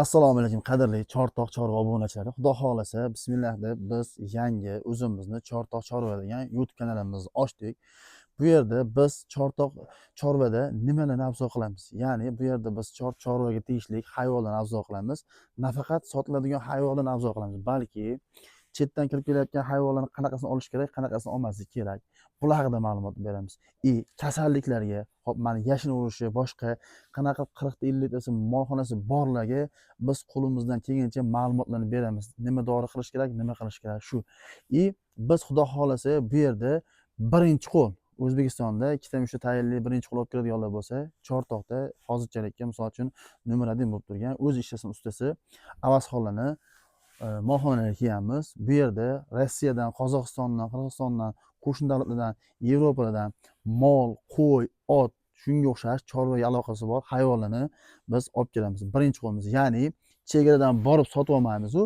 Assalomu alaykum qadrli Chortoq Chorva obunachilari. Xudo xolasa bismillah deb biz yangi o'zimizni Chortoq Chorva degan YouTube kanalimizni ochdik. Bu yerda biz Chortoq Chorvada nimalarni afzal qilamiz? Ya'ni bu yerda biz Chorvaga tegishli hayvonlarni afzal qilamiz. Nafaqat sotiladigan hayvonlarni afzal qilamiz, balki chetdan kirib kelayotgan hayvonlarni qanaqasini olish kerak, qanaqasini olmaslik kerak. Bular haqida ma'lumot beramiz. Kasalliklarga, hop mana yashin urishi, boshqa qanaqa 40 ta 50 tasi molxonasi borlarga biz qo'limizdan kelgancha ma'lumotlarni beramiz. Nima dori qilish kerak, nima qilish kerak shu. Biz xudo xolasa bu yerda birinchi qo'l O'zbekistonda 2 ta 3 ta tayinli birinchi qo'l olib kiradiganlar bo'lsa, Chortoqda hozirchalikka misol uchun numar 1 bo'lib turgan o'z ishlasini ustasi Avazxonlarni molxonalarga kelyapmiz. Bu yerda Rossiyadan, Qozog'istondan, Qirg'izistondan, qo'shni davlatlardan, Yevropadan mol, qo'y, ot, shunga o'xshash chorvaga aloqasi bor hayvonlarni biz olib kelamiz. Birinchi qo'limiz, ya'ni chegaradan borib sotib olmaymiz. U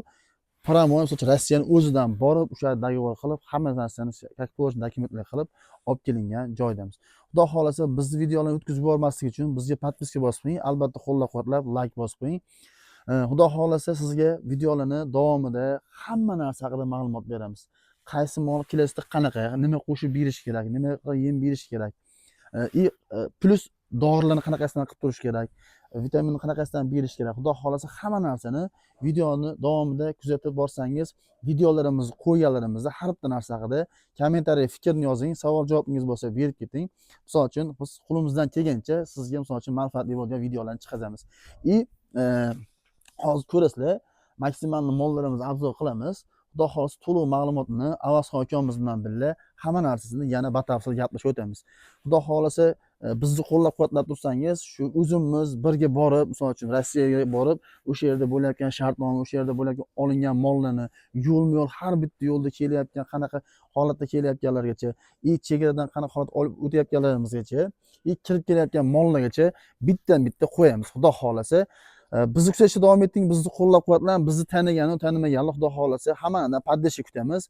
Pramoy Rossiyaning o'zidan borib o'sha dogovor qilib, hamma narsani как положено dokumentlar qilib olib kelingan joydamiz. Xudo xolasa bizni videolarni o'tkazib yubormaslik uchun bizga podpiska bosib qo'ying, albatta qo'llab-quvvatlab like bosib qo'ying. Xudo xolasa sizga videolarni davomida hamma narsa haqida ma'lumot beramiz. Qaysi mol kelesida qanaqa, nima qo'shib berish kerak, nima yem berish kerak, plus dorilarni qanaqasidan qilib turish kerak, vitaminni qanaqasidan berish kerak. Xudo xolasa hamma narsani videoni davomida kuzatib borsangiz, videolarimizni qo'yganlarimizda har bitta narsa haqida kommentariy fikrni yozing, savol-javobingiz bo'lsa berib keting. Misol uchun biz qo'limizdan kelgancha sizga misol uchun manfaatli bo'lgan videolarni chiqazamiz. Hozir ko'rasizlar, maksimal mollarimizni afzal qilamiz. Xudo xolasa to'liq ma'lumotni Avazxon akamiz bilan birga hamma narsasini yana batafsil gaplashib o'tamiz. Xudo xolasa bizni qo'llab-quvvatlab tursangiz, shu o'zimiz birga borib, misol uchun Rossiyaga borib, o'sha yerda bo'layotgan shartnoma, o'sha yerda bo'layotgan olingan mollarni yo'lma-yo'l har bitta yo'lda kelayotgan, qanaqa holatda kelayotganlargacha, chegaradan qanaqa holat olib o'tayotganlarimizgacha, kirib kelayotgan mollargacha bittan-bitta qo'yamiz. Xudo xolasa bizni kuzatishda davom eting, bizni qo'llab-quvvatlang, bizni tanigani, tanimaganlar xudo xolasa hammadan poddeshi kutamiz.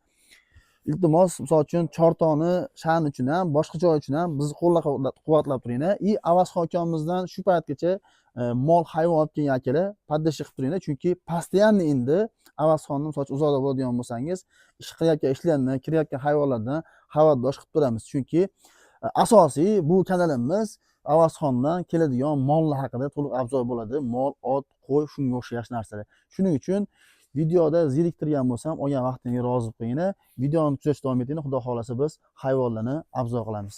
Iltimos, misol uchun Chortoqni sha'ni uchun ham, boshqa joy uchun ham bizni qo'llab-quvvatlab turinglar. Avazxon akamizdan shu paytgacha mol, hayvon olib kelgan akalar poddeshi qilib turinglar, chunki постоянно endi Avazxonni misol uchun uzoqda bo'ladigan bo'lsangiz, ish qilayotgan ishlarni, kirayotgan hayvonlardan xabardor qilib turamiz. Chunki asosiy bu kanalimiz Avazxondan keladigan mollar haqida to'liq obzor bo'ladi. Mol, ot, qo'y, shunga o'xshash narsalar. Shuning uchun videoda zeriktirgan bo'lsam, olgan vaqtingizga rozi bo'linglar. Videoni kuzatishda davom etinglar. Xudo xolasa biz hayvonlarni obzor qilamiz.